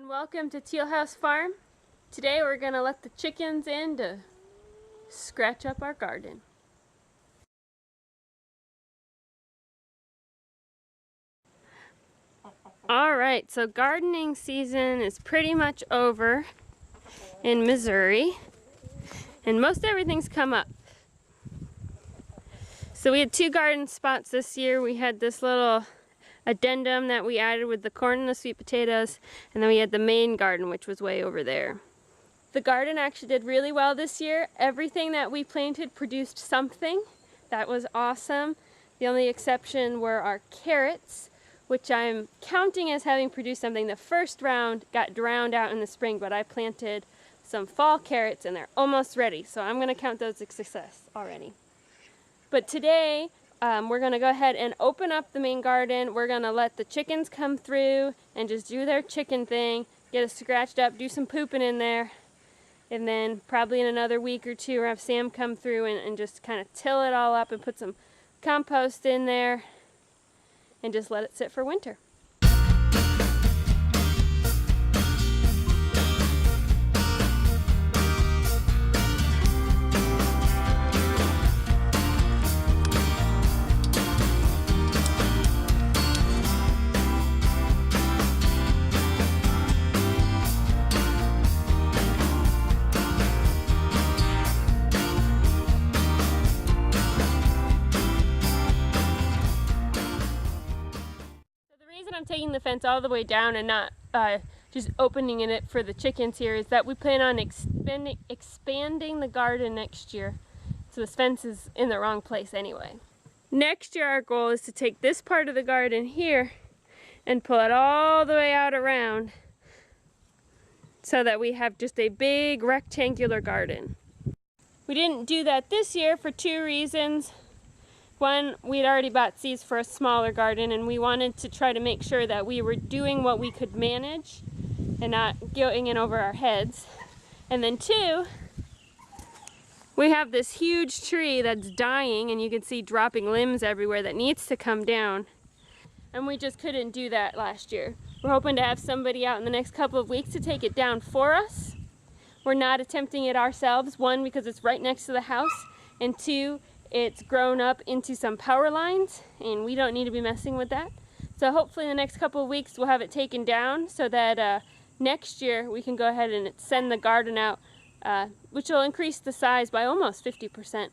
And welcome to Teal House Farm. Today we're going to let the chickens in to scratch up our garden. Alright, so gardening season is pretty much over in Missouri, and most everything's come up. So we had 2 garden spots this year. We had this little addendum that we added with the corn and the sweet potatoes, and then we had the main garden, which was way over there. The garden actually did really well this year. Everything that we planted produced something. That was awesome. The only exception were our carrots, which I'm counting as having produced something. The first round got drowned out in the spring, but I planted some fall carrots and they're almost ready, so I'm going to count those a success already. But today we're going to go ahead and open up the main garden. We're going to let the chickens come through and just do their chicken thing, get it scratched up, do some pooping in there, and then probably in another week or two we'll have Sam come through and just kind of till it all up and put some compost in there and just let it sit for winter. I'm taking the fence all the way down and not just opening it for the chickens here is that we plan on expanding the garden next year. So this fence is in the wrong place anyway. Next year our goal is to take this part of the garden here and pull it all the way out around so that we have just a big rectangular garden. We didn't do that this year for 2 reasons. One, we'd already bought seeds for a smaller garden and we wanted to try to make sure that we were doing what we could manage and not going in over our heads. And then 2, we have this huge tree that's dying and you can see dropping limbs everywhere that needs to come down. And we just couldn't do that last year. We're hoping to have somebody out in the next couple of weeks to take it down for us. We're not attempting it ourselves, 1, because it's right next to the house, and 2, it's grown up into some power lines and we don't need to be messing with that. So hopefully in the next couple of weeks we'll have it taken down so that next year we can go ahead and send the garden out, which will increase the size by almost 50%.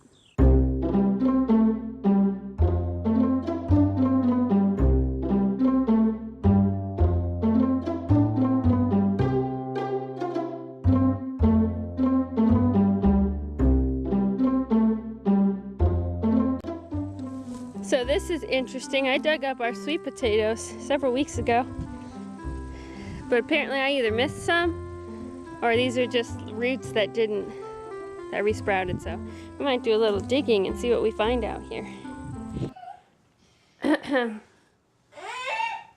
So this is interesting. I dug up our sweet potatoes several weeks ago, but apparently I either missed some or these are just roots that resprouted. So we might do a little digging and see what we find out here.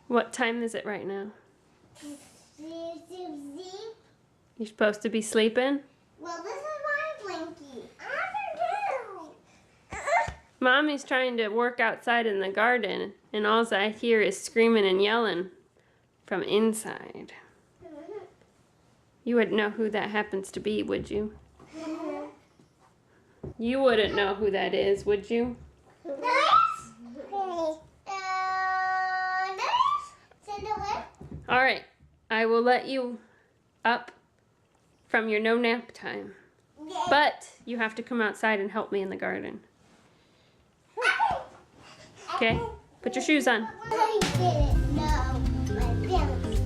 What time is it right now? You're supposed to be sleeping? Well, this is my blankie. Mommy's trying to work outside in the garden, and all I hear is screaming and yelling from inside. You wouldn't know who that happens to be, would you? You wouldn't know who that is, would you? Alright, I will let you up from your no nap time, but you have to come outside and help me in the garden. Okay, put your shoes on. I didn't know my parents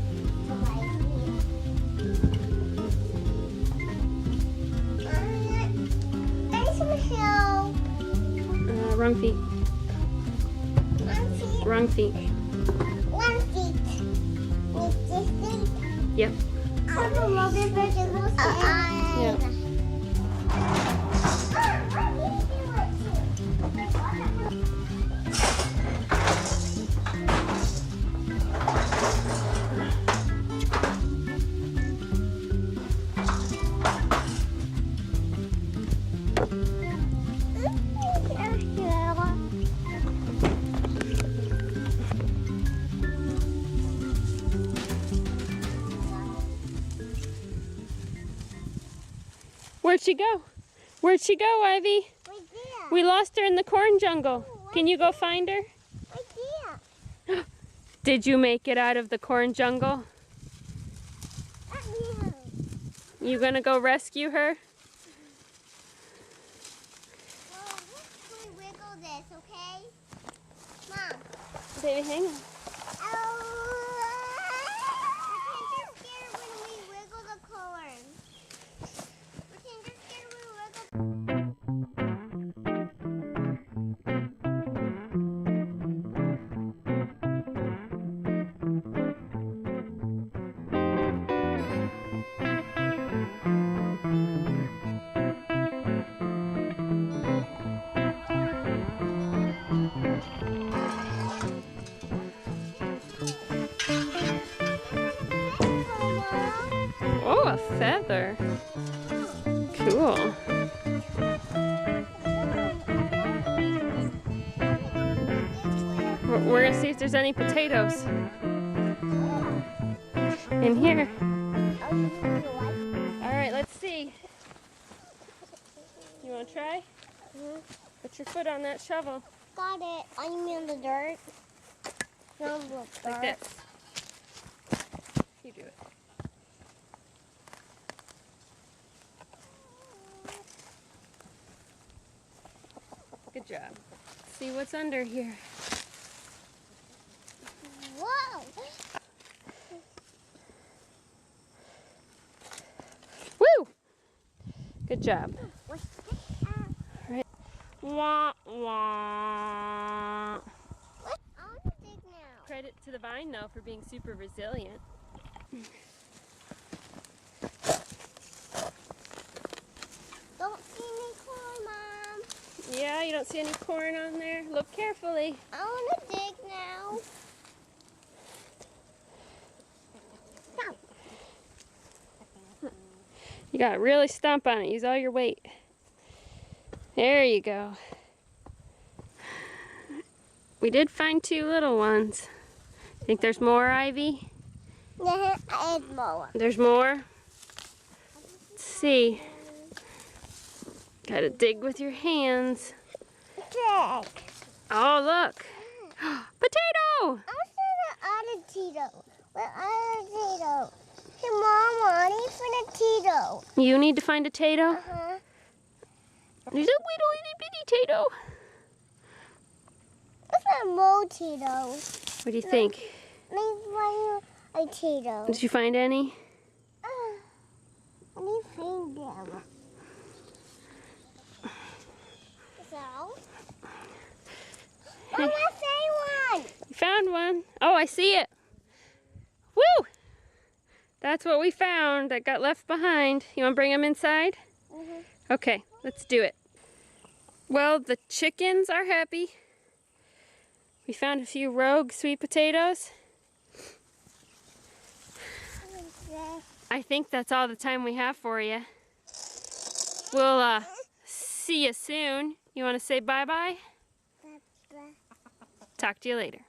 I need some help. Wrong feet. Wrong feet. 1 feet. With this feet. Yep. I have a little bit of Yeah. Where'd she go? Where'd she go, Ivy? Right there. We lost her in the corn jungle. Can you go find her? Right there. Did you make it out of the corn jungle? You gonna go rescue her? Well, let's wiggle this, okay? Mom. Baby, hang on. Pretend you're scared when we wiggle the corn. Pretend you're scared when we wiggle. Oh, a feather. Cool. We're gonna see if there's any potatoes in here. All right, let's see. You wanna try? Put your foot on that shovel. Got it. I'm in the dirt. No, look, Like this. You do it. Good job. See what's under here. Whoa! Woo! Good job. What's this? All right. Wah, wah. What? I want to dig now. Credit to the vine, though, for being super resilient. Don't see any corn, Mom. Yeah, you don't see any corn on there? Look carefully. I want to dig now. Stop. You gotta really stomp on it. Use all your weight. There you go. We did find 2 little ones. Think there's more, Ivy? And more. There's more? Let's see. Gotta dig with your hands. Dig. Oh, look. Potato! I want to Tito. What other Tito? Hey, Mom, I need for the Tito. You need to find a tato? Uh-huh. There's a little itty bitty tato. What's that more Tito? What do you think? Maybe find a Tito. Did you find any? I need to find them. So? Mom, I found one. You found one. Oh, I see it. Woo! That's what we found that got left behind. You want to bring them inside? Mm-hmm. Okay, let's do it. Well, the chickens are happy. We found a few rogue sweet potatoes. I think that's all the time we have for you. We'll see you soon. You want to say bye-bye? Bye-bye. Talk to you later.